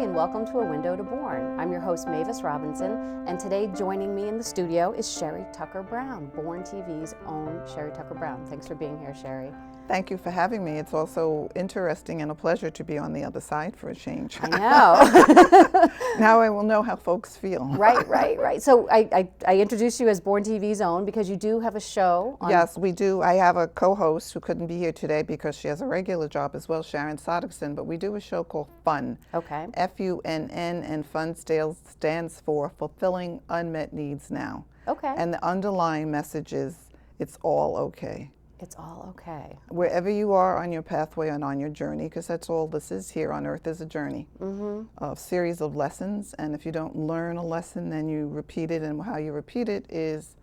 and welcome to A Window to Bourne. I'm your host, Mavis Robinson, and today joining me in the studio is Sherry Tucker Brown, Bourne TV's own Sherry Tucker Brown. Thanks for being here, Sherry. Thank you for having me. It's also interesting and a pleasure to be on the other side for a change. I know. Now I will know how folks feel. Right. So I introduced you as Bourne TV's own because you do have a show. Yes, we do. I have a co-host who couldn't be here today because she has a regular job as well, Sharon Soderson, but we do a show called Fun. Okay. F-U-N-N, and Fun stands for Fulfilling Unmet Needs Now. Okay. And the underlying message is, it's all okay. It's all okay. Wherever you are on your pathway and on your journey, because that's all this is here on earth, is a journey, a series of lessons. And if you don't learn a lesson, then you repeat it. And how you repeat it is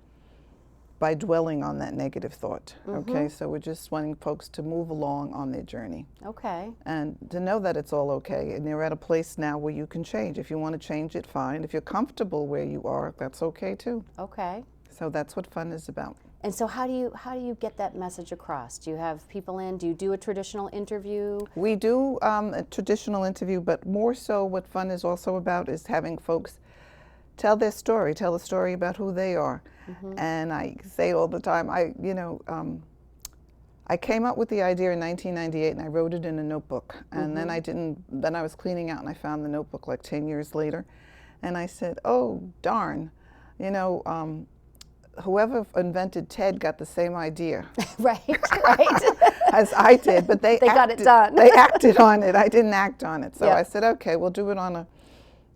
by dwelling on that negative thought. Okay, so we're just wanting folks to move along on their journey. Okay. And to know that it's all okay. And you're at a place now where you can change. If you want to change it, fine. If you're comfortable where you are, that's okay too. Okay. So that's what Fun is about. And so how do you get that message across? Do you have people in? Do you do a traditional interview? We do a traditional interview, but more so what Fun is also about is having folks tell their story, tell a story about who they are. And I say all the time, I came up with the idea in 1998 and I wrote it in a notebook. And then I was cleaning out and I found the notebook like 10 years later. And I said, oh, darn, whoever invented TED got the same idea. Right. As I did, but they got it done. They acted on it. I didn't act on it. So Yeah. I said, okay, we'll do it on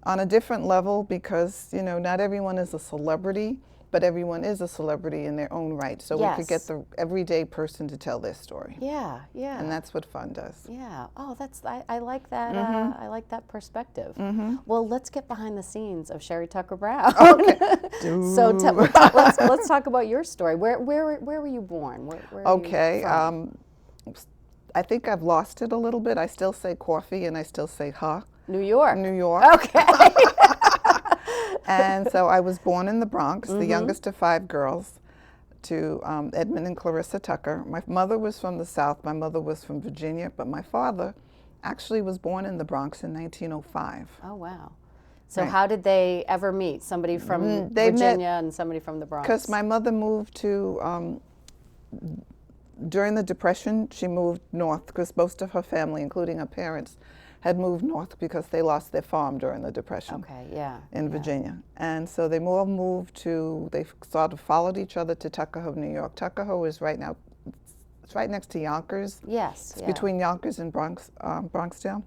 a different level because, not everyone is a celebrity, but everyone is a celebrity in their own right. So we could get the everyday person to tell their story. Yeah. And that's what Fun does. Yeah. Oh, I like that. I like that perspective. Well, let's get behind the scenes of Sherry Tucker Brown. Okay. So let's talk about your story. Where were you born? Where Okay. Are you from? I think I've lost it a little bit. I still say coffee and I still say New York. New York. Okay. And so I was born in the Bronx, the youngest of 5 girls, to Edmund and Clarissa Tucker. My mother was from the South. My mother was from Virginia, but my father actually was born in the Bronx in 1905. Oh, wow. So how did they ever meet? Somebody from Virginia and somebody from the Bronx? Because my mother moved to, during the Depression, she moved north because most of her family, including her parents, had moved north because they lost their farm during the Depression. Okay, yeah. In Virginia. And so they all moved they sort of followed each other to Tuckahoe, New York. Tuckahoe is it's right next to Yonkers. Yes. It's between Yonkers and Bronxdale.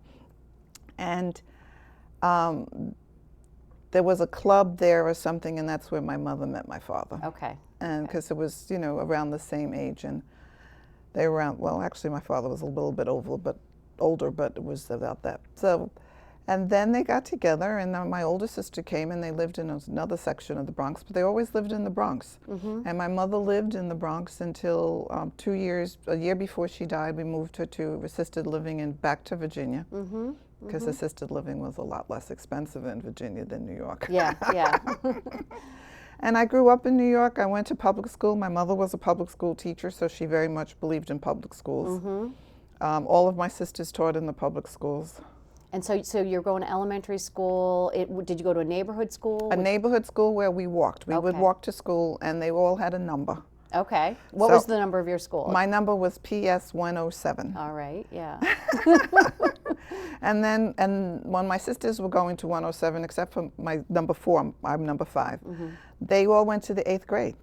And there was a club there or something, and that's where my mother met my father. Okay. And because it was, around the same age, and they were around, well, actually my father was a little bit older, but it was about that. So, and then they got together, and my older sister came, and they lived in another section of the Bronx, but they always lived in the Bronx. And my mother lived in the Bronx until a year before she died. We moved her to assisted living and back to Virginia, because assisted living was a lot less expensive in Virginia than New York. Yeah. And I grew up in New York. I went to public school. My mother was a public school teacher, so she very much believed in public schools. All of my sisters taught in the public schools. And so you're going to elementary school. Did you go to a neighborhood school? A neighborhood school where we walked. We would walk to school, and they all had a number. Okay. What was the number of your school? My number was PS 107. All right, yeah. And when my sisters were going to 107, except for my number 4, I'm number 5, they all went to the 8th grade.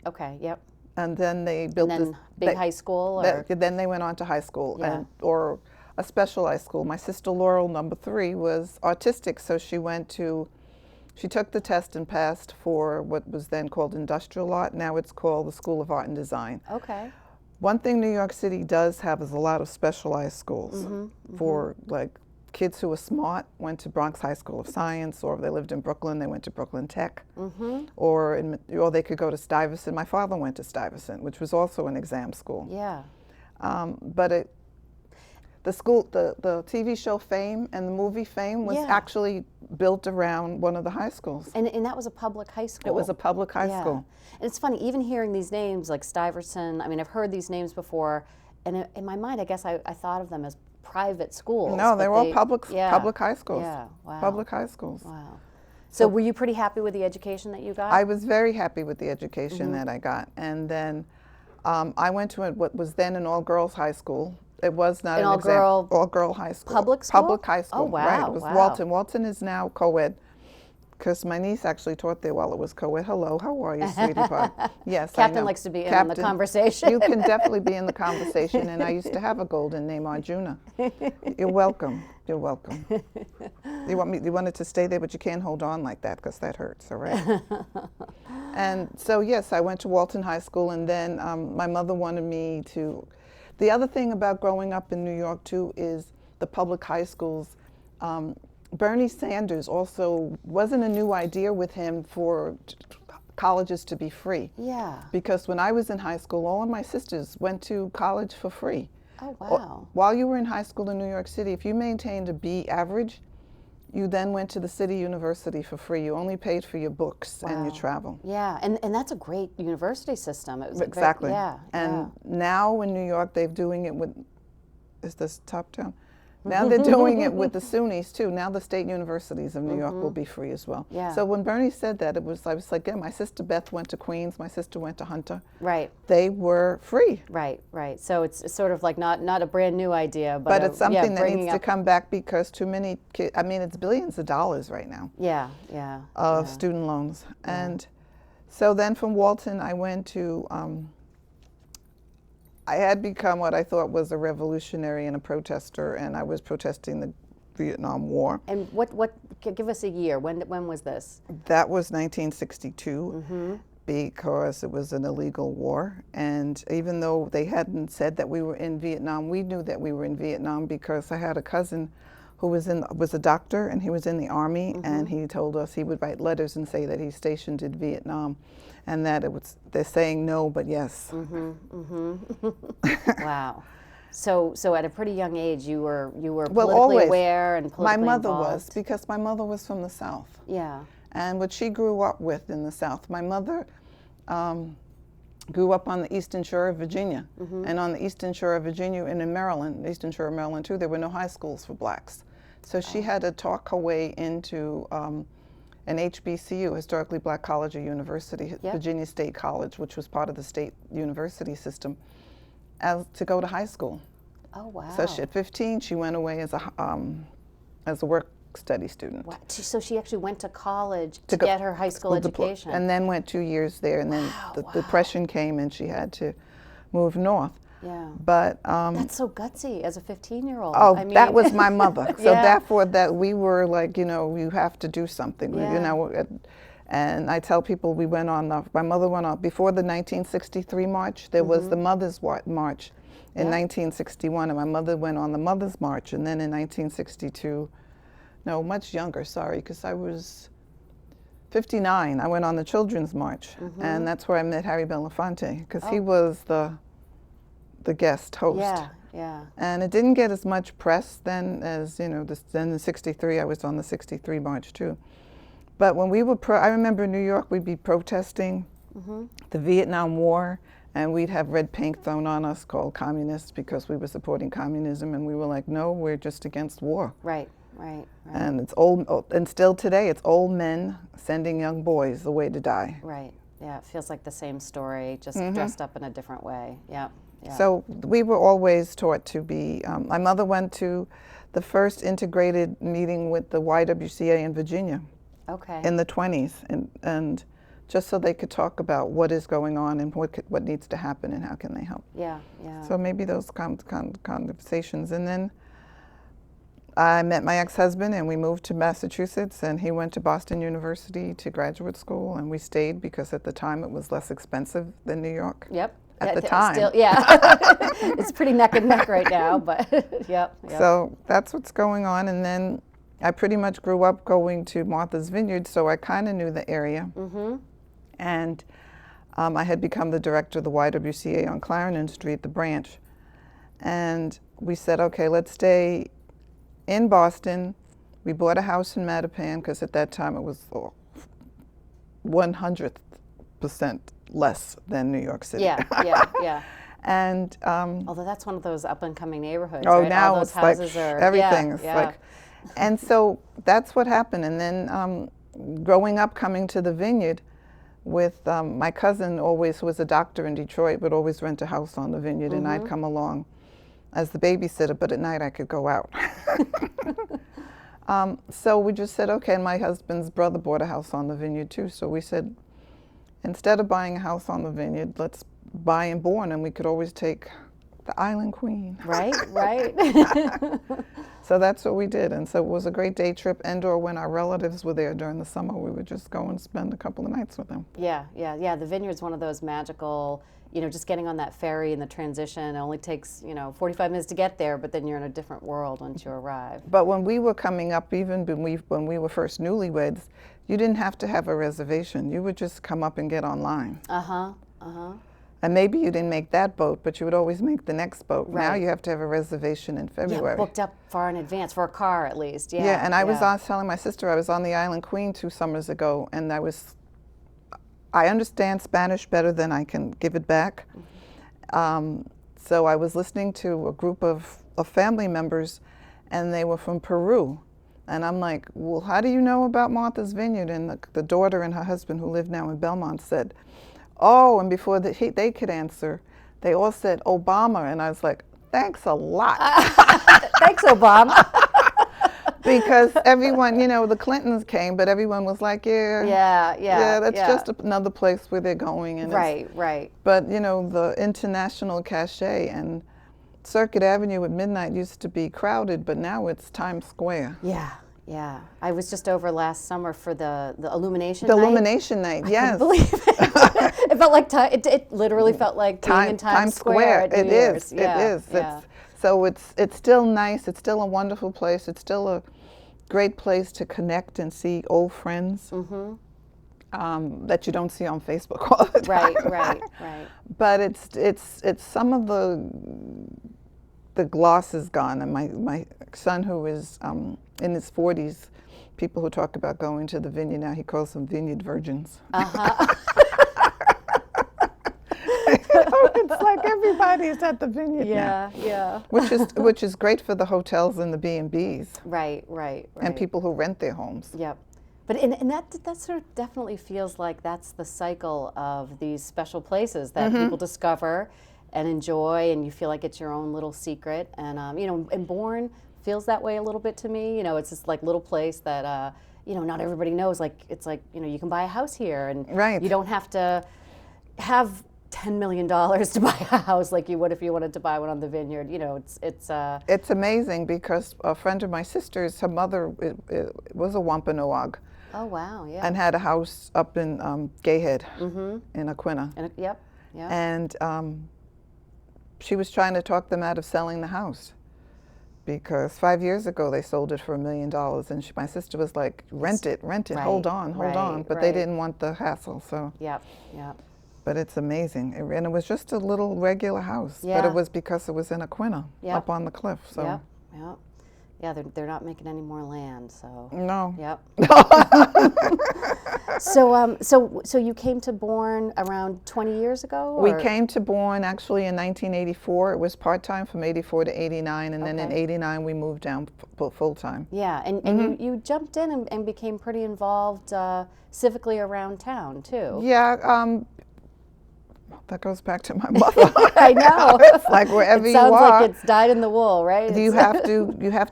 Okay, yep. And then they built big high school? Or? Then they went on to high school, or a specialized school. My sister Laurel, number 3, was autistic, so she took the test and passed for what was then called industrial art. Now it's called the School of Art and Design. Okay. One thing New York City does have is a lot of specialized schools for like kids who are smart went to Bronx High School of Science, or if they lived in Brooklyn, they went to Brooklyn Tech, or they could go to Stuyvesant. My father went to Stuyvesant, which was also an exam school. Yeah. But the TV show Fame and the movie Fame was actually built around one of the high schools. And that was a public high school? It was a public high school. And it's funny, even hearing these names like Stuyvesant, I mean, I've heard these names before, and in my mind, I guess I thought of them as private schools. No, they were all public high schools. Yeah, wow. Public high schools. Wow. So were you pretty happy with the education that you got? I was very happy with the education that I got. And then I went to what was then an all-girls high school. It was not an all-girl high school. Public school? Public high school. Oh, wow. Right. It was wow. Walton. Walton is now co-ed. Because my niece actually taught there while it was co-ed. Hello, how are you, sweetie pie? Yes, Captain likes to be in on the conversation. You can definitely be in the conversation, and I used to have a golden name, Arjuna. You're welcome. You're welcome. You wanted to stay there, but you can't hold on like that because that hurts, all right? And so, yes, I went to Walton High School, and then my mother wanted me to. The other thing about growing up in New York, too, is the public high schools. Bernie Sanders also wasn't a new idea with him for colleges to be free. Yeah. Because when I was in high school, all of my sisters went to college for free. Oh, wow. While you were in high school in New York City, if you maintained a B average, you then went to the city university for free. You only paid for your books and your travel. Yeah, and that's a great university system. It was exactly. And now in New York, they're doing it with, is this top down? Now they're doing it with the SUNYs too. Now the state universities of New York will be free as well. Yeah. So when Bernie said that, I was like, yeah, my sister Beth went to Queens, my sister went to Hunter. Right. They were free. Right, right. So it's sort of like not a brand new idea, but it's something that needs to come back because too many kids, I mean, it's billions of dollars right now. Yeah, of student loans. And so then from Walton, I went to, I had become what I thought was a revolutionary and a protester, and I was protesting the Vietnam War. And what give us a year. When was this? That was 1962, because it was an illegal war. And even though they hadn't said that we were in Vietnam, we knew that we were in Vietnam because I had a cousin who was a doctor, and he was in the Army, and he told us he would write letters and say that he's stationed in Vietnam, and that they're saying no, but yes. Wow. So at a pretty young age, you were politically always aware and politically My mother involved. was, because my mother was from the South. Yeah. And what she grew up with in the South. My mother grew up on the Eastern Shore of Virginia, and on the Eastern Shore of Virginia and in Maryland, Eastern Shore of Maryland too, there were no high schools for blacks. So she had to talk her way into an HBCU, Historically Black College or University, Virginia State College, which was part of the state university system, to go to high school. Oh, wow. So at 15, she went away as a work study student. Wow. So she actually went to college to get her high school education. And then went 2 years there, and then the Depression came and she had to move north. Yeah. But that's so gutsy as a 15-year-old. Oh, I mean, that was my mother. So therefore, that we were like, you have to do something. And I tell people my mother went on before the 1963 march. There was the Mothers March in 1961, and my mother went on the Mothers March. And then in 1962, no, much younger, sorry, because I was 59. I went on the Children's March, and that's where I met Harry Belafonte, because he was the guest host. Yeah. And it didn't get as much press then as, then in 63, I was on the 63 March too. But when we were, I remember in New York, we'd be protesting the Vietnam War, and we'd have red paint thrown on us called communists because we were supporting communism, and we were like, no, we're just against war. Right. And it's and still today, it's old men sending young boys away to die. Right, yeah, it feels like the same story, just dressed up in a different way, yeah. So we were always taught to be, my mother went to the first integrated meeting with the YWCA in Virginia in the 20s, and just so they could talk about what is going on and what needs to happen and how can they help. Yeah. So maybe those conversations. And then I met my ex-husband and we moved to Massachusetts, and he went to Boston University to graduate school, and we stayed because at the time it was less expensive than New York. Yep. At the time. Still, it's pretty neck and neck right now, but yep. So that's what's going on. And then I pretty much grew up going to Martha's Vineyard, so I kind of knew the area. And I had become the director of the YWCA on Clarendon Street, the branch. And we said, okay, let's stay in Boston. We bought a house in Mattapan because at that time it was 100% less than New York City. Yeah. And although that's one of those up and coming neighborhoods, oh, right? now All those it's like houses are everything is yeah. like, and so that's what happened. And then growing up, coming to the Vineyard with my cousin, always who was a doctor in Detroit, would always rent a house on the Vineyard, and I'd come along as the babysitter, but at night I could go out. So we just said, okay, and my husband's brother bought a house on the Vineyard too, so we said, instead of buying a house on the Vineyard, let's buy in Bourne, and we could always take the Island Queen. Right, right. So that's what we did, and so it was a great day trip, and/or when our relatives were there during the summer, we would just go and spend a couple of nights with them. Yeah, yeah, yeah. The Vineyard's one of those magical, you know, just getting on that ferry and the transition, it only takes, you know, 45 minutes to get there, but then you're in a different world once you arrive. But when we were coming up, even when we were first newlyweds, you didn't have to have a reservation. You would just come up and get online. Uh-huh, uh-huh. And maybe you didn't make that boat, but you would always make the next boat. Right. Now you have to have a reservation in February. Yeah, booked up far in advance, for a car at least, yeah. Yeah, and I was telling my sister, I was on the Island Queen 2 summers ago, and I understand Spanish better than I can give it back. So I was listening to a group of family members, and they were from Peru. And I'm like, well, how do you know about Martha's Vineyard? And the daughter and her husband, who live now in Belmont, said, oh, and before they could answer, they all said Obama. And I was like, thanks a lot. Thanks, Obama. Because everyone, you know, the Clintons came, but everyone was like, yeah, that's just another place where they're going. And right. But, you know, the international cachet, and Circuit Avenue at midnight used to be crowded, but now it's Times Square. Yeah, yeah. I was just over last summer for the illumination The night. Illumination Night, yes. I couldn't believe it. It felt like it literally felt like being in Times Square at New Year's. It is. So it's still nice. It's still a wonderful place. It's still a great place to connect and see old friends that you don't see on Facebook all the time. Right. But it's some of the gloss is gone. And my son, who is in his 40s, people who talk about going to the Vineyard now, he calls them Vineyard virgins. It's like everybody's at the Vineyard now. Yeah. Which is great for the hotels and the B&Bs. Right. And people who rent their homes. Yep. But and that sort of definitely feels like that's the cycle of these special places that people discover and enjoy, and you feel like it's your own little secret. And you know, and Bourne feels that way a little bit to me. You know, it's this like little place that you know, not everybody knows. Like it's like, you know, you can buy a house here, and you don't have to have $10 million to buy a house like you would if you wanted to buy one on the Vineyard. You know, it's amazing, because a friend of my sister's, her mother was a Wampanoag. Oh wow, yeah. And had a house up in Gayhead in Aquinnah. Yep. And she was trying to talk them out of selling the house, because 5 years ago they sold it for $1 million, and my sister was like, rent it, hold on, but they didn't want the hassle. So Yep. But it's amazing, and it was just a little regular house, but it was because it was in Aquinnah, up on the cliff. So yeah, they're not making any more land, so no. Yep. So you came to Bourne around 20 years ago? We came to Bourne actually in 1984. It was part-time from 84 to 89, and then in 89 we moved down full-time. Yeah, and you jumped in and became pretty involved civically around town too. Yeah, that goes back to my mother. I know. It's like wherever you are. It sounds like it's dyed in the wool, right? You have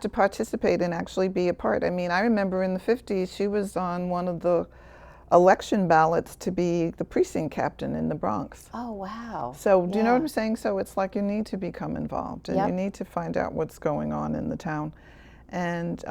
to participate and actually be a part. I mean, I remember in the 50s she was on one of the election ballots to be the precinct captain in the Bronx. Oh wow. So do you know what I'm saying? So it's like you need to become involved, and you need to find out what's going on in the town. And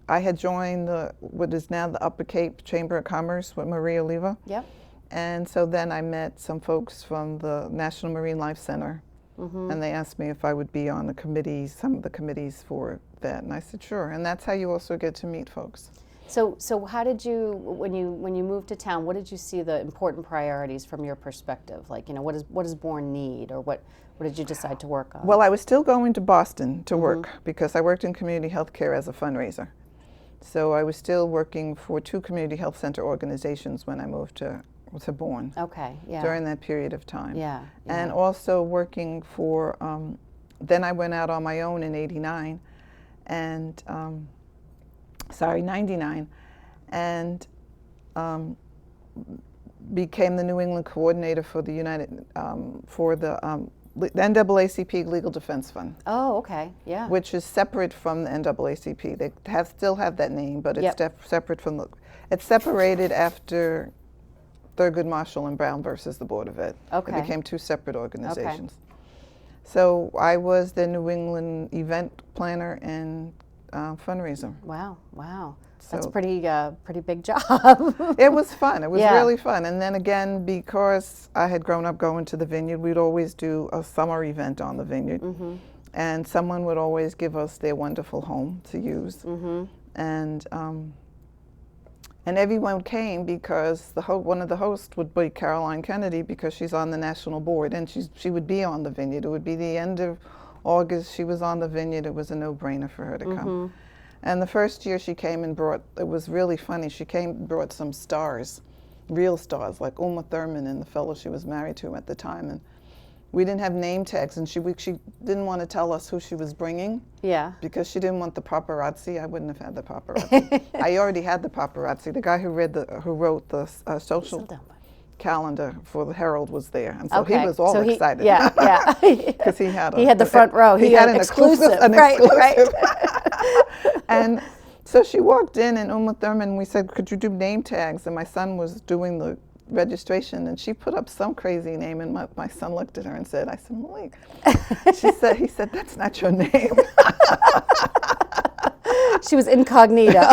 I had joined what is now the Upper Cape Chamber of Commerce with Maria Oliva. Yep. And so then I met some folks from the National Marine Life Center, and they asked me if I would be on the committees, some of the committees for that, and I said sure. And that's how you also get to meet folks. So how did you, when you moved to town, what did you see the important priorities from your perspective? Like, you know, what does Bourne need, or what did you decide to work on? Well, I was still going to Boston to work, because I worked in community health care as a fundraiser. So I was still working for 2 community health center organizations when I moved to to Bourne. Okay, yeah. During that period of time. Yeah. And also working for, then I went out on my own in 89 and, 99, and became the New England coordinator for the the NAACP Legal Defense Fund. Oh, okay, yeah. Which is separate from the NAACP. They still have that name, but it's separate from it's separated after Thurgood Marshall and Brown versus the Board of Ed. Okay. It became two separate organizations. Okay. So I was the New England event planner and fundraiser. Wow, wow. So that's pretty big job. It was fun. It was really fun. And then again, because I had grown up going to the vineyard, we'd always do a summer event on the vineyard. Mm-hmm. And someone would always give us their wonderful home to use. Mm-hmm. And everyone came because one of the hosts would be Caroline Kennedy, because she's on the national board, and she would be on the vineyard. It would be the end of August. She was on the vineyard. It was a no-brainer for her to come. And the first year she came and it was really funny, she came and brought some stars, real stars, like Uma Thurman and the fellow she was married to at the time. And we didn't have name tags, and she didn't want to tell us who she was bringing. Yeah. Because she didn't want the paparazzi. I wouldn't have had the paparazzi. I already had the paparazzi. The guy who wrote the social calendar for the Herald was there, and so he was all excited. Yeah, yeah. Because he had the front row. He had an exclusive. Right. And so she walked in, and Uma Thurman, we said, could you do name tags? And my son was doing the registration, and she put up some crazy name, and my son looked at her and said, I said, Malik. He said, that's not your name. She was incognito.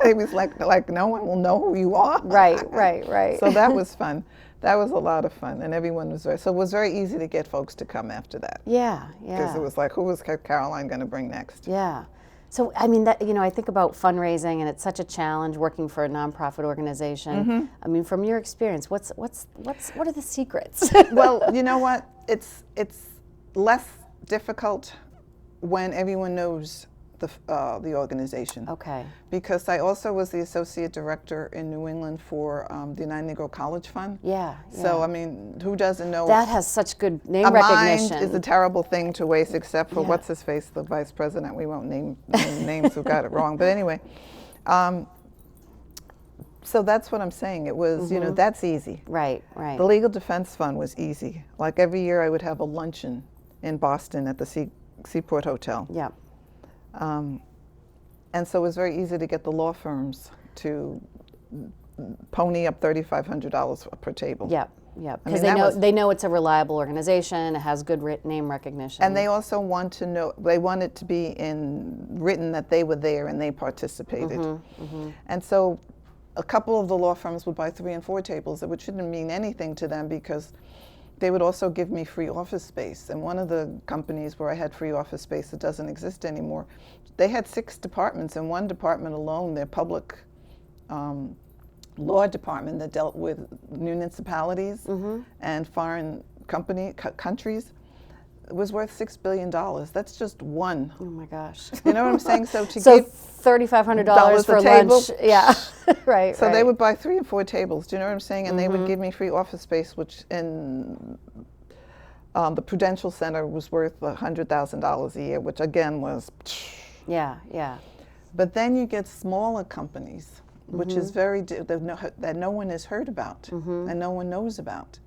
He was like, no one will know who you are. Right. So that was fun. That was a lot of fun, and everyone was so it was very easy to get folks to come after that. Yeah. Because it was like, who was Caroline going to bring next? Yeah. So I mean, I think about fundraising, and it's such a challenge working for a nonprofit organization. Mm-hmm. I mean, from your experience, what are the secrets? Well, you know what? It's less difficult when everyone knows the organization. Okay. Because I also was the associate director in New England for the United Negro College Fund. Yeah. So I mean, who doesn't know? That has such good name recognition. Mind is a terrible thing to waste, except for what's his face, the vice president. We won't name names who got it wrong, but anyway. So that's what I'm saying. It was, that's easy. Right. The Legal Defense Fund was easy. Like every year, I would have a luncheon in Boston at the Seaport Hotel. Yeah. And so it was very easy to get the law firms to pony up $3,500 per table. Yeah, because they know it's a reliable organization. It has good name recognition. And they also want to know. They want it to be written that they were there and they participated. Mm-hmm, mm-hmm. And so, a couple of the law firms would buy 3 and 4 tables, which shouldn't mean anything to them because they would also give me free office space. And one of the companies where I had free office space that doesn't exist anymore, they had 6 departments. In one department alone, their public law department that dealt with municipalities and foreign countries, was worth $6 billion. That's just one. Oh my gosh. You know what I'm saying? So $3,500 for lunch. Yeah. Right. So they would buy 3 and 4 tables. Do you know what I'm saying? And they would give me free office space, which in the Prudential Center was worth $100,000 a year, which again was. Yeah. But then you get smaller companies, which is that no one has heard about and no one knows about.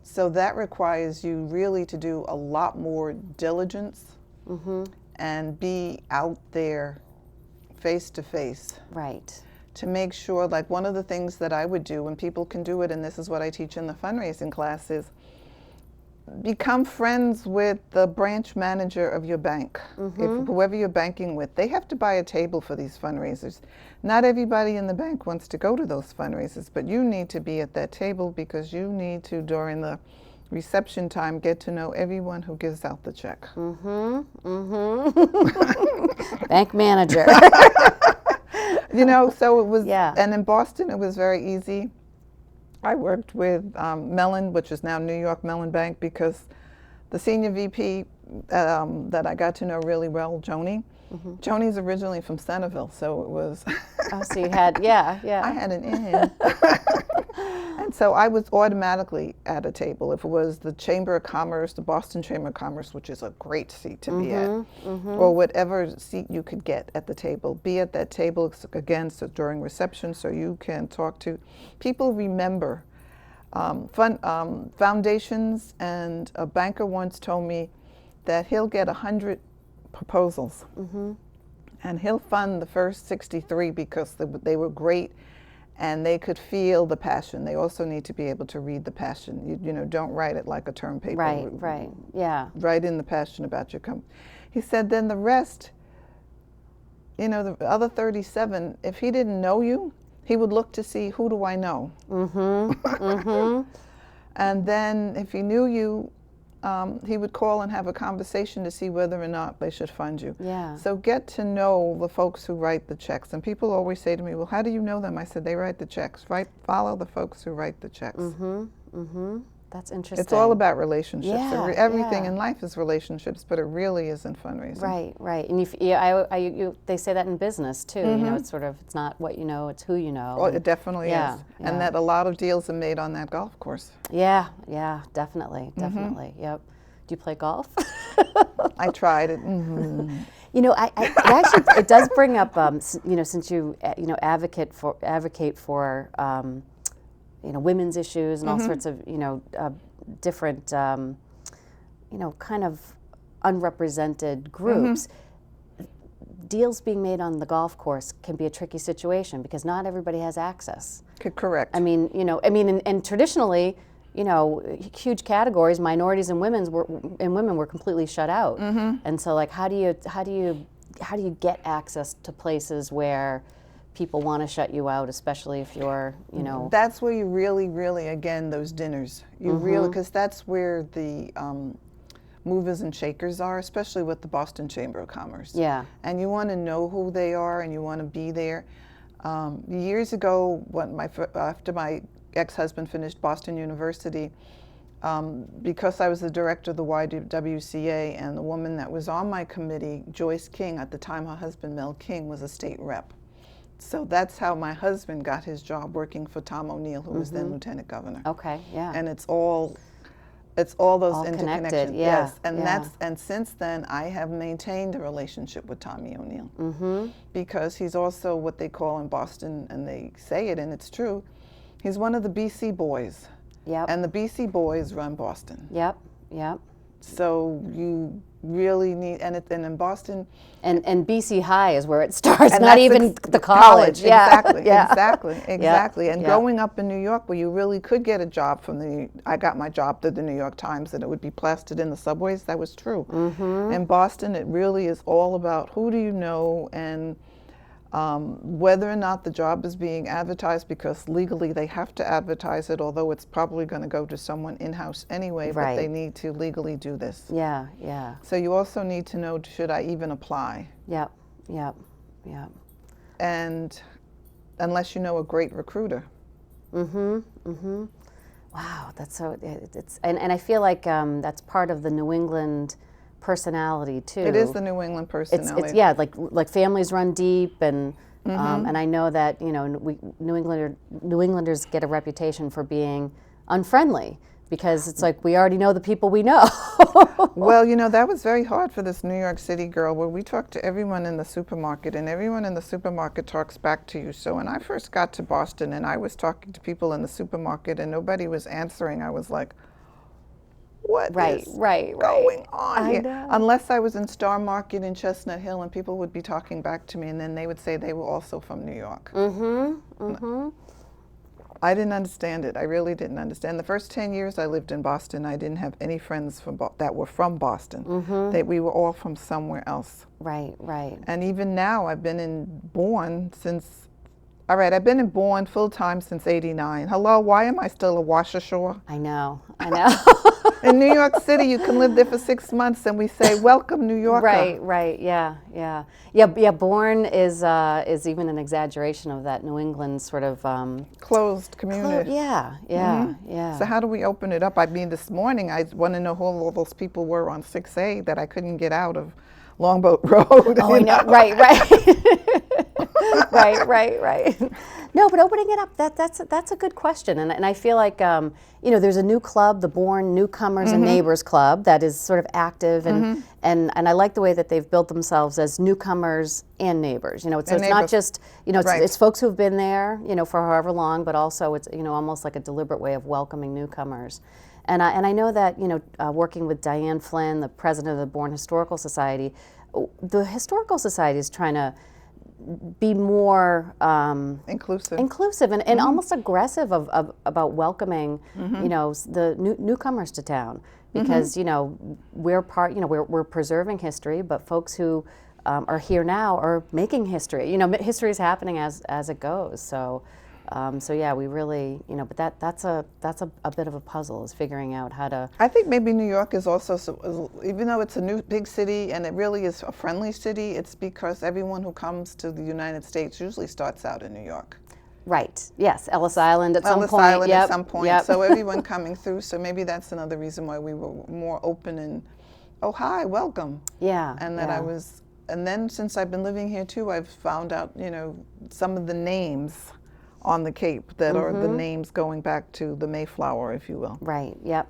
So that requires you really to do a lot more diligence and be out there face to face. Right. To make sure, like one of the things that I would do, and people can do it, and this is what I teach in the fundraising class, is become friends with the branch manager of your bank. If whoever you're banking with, they have to buy a table for these fundraisers. Not everybody in the bank wants to go to those fundraisers, but you need to be at that table because you need to, during the reception time, get to know everyone who gives out the check. Bank manager. So it was, and in Boston it was very easy. I worked with Mellon, which is now New York Mellon Bank, because the senior VP that I got to know really well, Joni. Joni's originally from Centerville, so it was. Oh, so you had, I had an in. And so I was automatically at a table. If it was the Chamber of Commerce, the Boston Chamber of Commerce, which is a great seat to be at, or whatever seat you could get at the table, be at that table again, so during reception, so you can talk to people. Remember, foundations, and a banker once told me that he'll get 100 proposals, and he'll fund the first 63 because they were great. And they could feel the passion. They also need to be able to read the passion. You know, don't write it like a term paper. Right, yeah. Write in the passion about your company. He said, then the rest, you know, the other 37, if he didn't know you, he would look to see, who do I know? And then if he knew you, he would call and have a conversation to see whether or not they should fund you. Yeah. So get to know the folks who write the checks. And people always say to me, well, how do you know them? I said, they write the checks. Follow the folks who write the checks. That's interesting. It's all about relationships. Yeah, Everything in life is relationships, but it really isn't fundraising. Right. And they say that in business too. You know, it's not what you know, it's who you know. Oh, it definitely is. And that a lot of deals are made on that golf course. Yeah, definitely. Yep. Do you play golf? I tried it. You know, it does bring up, you know, since you advocate for you know, women's issues and all sorts of, you know, different, you know, kind of unrepresented groups. Deals being made on the golf course can be a tricky situation because not everybody has access. Correct. I mean, and traditionally, you know, huge categories, minorities and women were completely shut out. And so, like, how do you get access to places where people want to shut you out, especially if you're, you know. That's where you really, again, those dinners. You really, because that's where the movers and shakers are, especially with the Boston Chamber of Commerce. Yeah. And you want to know who they are and you want to be there. Years ago, after my ex-husband finished Boston University, because I was the director of the YWCA, and the woman that was on my committee, Joyce King, at the time her husband Mel King was a state rep. So that's how my husband got his job, working for Tom O'Neill, who was then lieutenant governor. Okay, yeah. And it's all those connected, interconnections. yeah, Yes, and and since then I have maintained a relationship with Tommy O'Neill, because he's also what they call in Boston, and they say it and it's true, he's one of the BC boys. Yep. And the BC boys run Boston. Yep. So you really need, and in Boston. And BC High is where it starts, and not even the college. Yeah. Exactly. And growing up in New York, where you really could get a job I got my job through the New York Times, and it would be plastered in the subways. That was true. In Boston, it really is all about who do you know, and whether or not the job is being advertised, because legally they have to advertise it, although it's probably going to go to someone in-house anyway, but they need to legally do this. Yeah. So you also need to know, should I even apply? Yep. And unless you know a great recruiter. Wow, that's so, and I feel like that's part of the New England personality too. It is the New England personality. It's like families run deep, and I know that, you know, New Englanders get a reputation for being unfriendly because it's like we already know the people we know. Well, you know, that was very hard for this New York City girl, where we talked to everyone in the supermarket, and everyone in the supermarket talks back to you. So when I first got to Boston and I was talking to people in the supermarket and nobody was answering, I was like, what is going on here? Know. Unless I was in Star Market in Chestnut Hill, and people would be talking back to me, and then they would say they were also from New York. I didn't understand it. I really didn't understand. The first 10 years I lived in Boston, I didn't have any friends that were from Boston. We were all from somewhere else. Right. And even now, I've been in Bourne since, I've been in Bourne full-time since '89. Hello, why am I still a Washershore? I know. In New York City, you can live there for 6 months, and we say, "Welcome, New Yorker." Right. Yeah. Bourne is even an exaggeration of that New England sort of closed community. Yeah. So how do we open it up? I mean, this morning I want to know who all those people were on 6A that I couldn't get out of Longboat Road. Oh, I know. Right. Right. No, but opening it up, that's a good question, and I feel like you know, there's a new club, the Bourne Newcomers and Neighbors Club, that is sort of active, and I like the way that they've built themselves as newcomers and neighbors. You know, so it's not just, you know, it's folks who've been there, you know, for however long, but also it's, you know, almost like a deliberate way of welcoming newcomers. And I know that, you know, working with Diane Flynn, the president of the Bourne Historical Society, the Historical Society is trying to be more inclusive and almost aggressive about welcoming, you know, the newcomers to town, because you know, we're preserving history, but folks who are here now are making history. You know, history is happening as it goes. So yeah, we really, you know, but that's a bit of a puzzle, is figuring out how to. I think maybe New York is also, even though it's a new big city and it really is a friendly city, it's because everyone who comes to the United States usually starts out in New York. Right. Yes. Ellis Island at some point. Ellis Island at some point. So everyone coming through. So maybe that's another reason why we were more open and, oh hi, welcome. Yeah. And that and then since I've been living here too, I've found out, you know, some of the names on the Cape that are the names going back to the Mayflower, if you will. Right. Yep.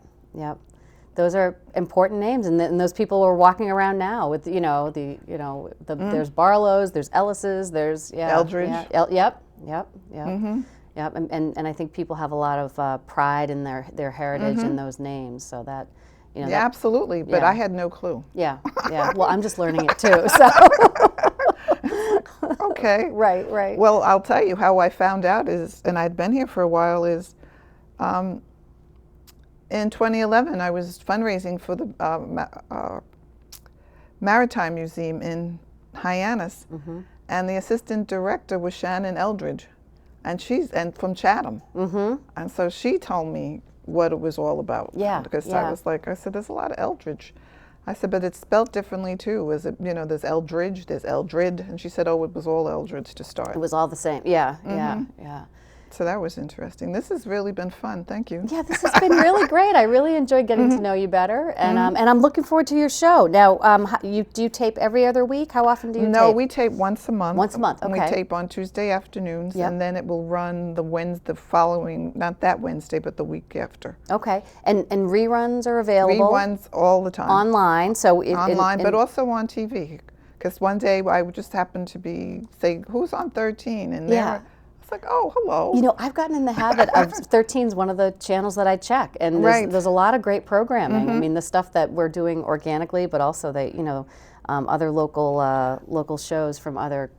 Those are important names, and those people are walking around now with, you know, there's Barlows, there's Ellises, there's Eldridge. Yep. And I think people have a lot of pride in their heritage and those names, so that, you know. Yeah, absolutely. But I had no clue. Yeah. Well, I'm just learning it too. So. Okay. Right. Well, I'll tell you how I found out is, and I'd been here for a while, is in 2011 I was fundraising for the Maritime Museum in Hyannis, and the assistant director was Shannon Eldridge, and she's from Chatham, and so she told me what it was all about. Yeah. Because I was like, I said, there's a lot of Eldridge. I said, but it's spelled differently too. Is it, you know, there's Eldridge, there's Eldred, and she said, oh, it was all Eldridge to start. It was all the same. Yeah. So that was interesting. This has really been fun. Thank you. Yeah, this has been really great. I really enjoyed getting to know you better, and I'm looking forward to your show. Now, do you tape every other week? How often do you tape? No, we tape once a month. Once a month, okay. And we tape on Tuesday afternoons, and then it will run the following, not that Wednesday, but the week after. Okay, and reruns are available? Reruns all the time. Online, so online, but also on TV. Because one day I just happened to say, who's on 13? And it's like, oh, hello. You know, I've gotten in the habit of 13's one of the channels that I check, and there's a lot of great programming. I mean, the stuff that we're doing organically, but also other local shows from other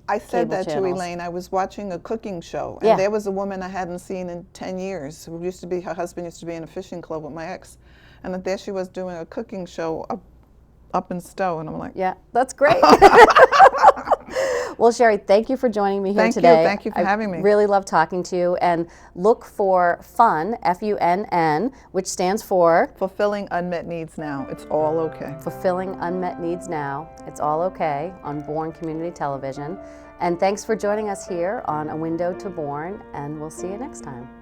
I said that channels. to Elaine. I was watching a cooking show, and there was a woman I hadn't seen in 10 years who her husband used to be in a fishing club with my ex, and that there she was doing a cooking show up in Stowe, and I'm like, yeah, that's great. Well, Sherry, thank you for joining me here today. Thank you for having me. I really love talking to you, and look for FUNN, F-U-N-N, which stands for Fulfilling Unmet Needs Now. It's all okay. Fulfilling Unmet Needs Now. It's all okay on Bourne Community Television. And thanks for joining us here on A Window to Bourne, and we'll see you next time.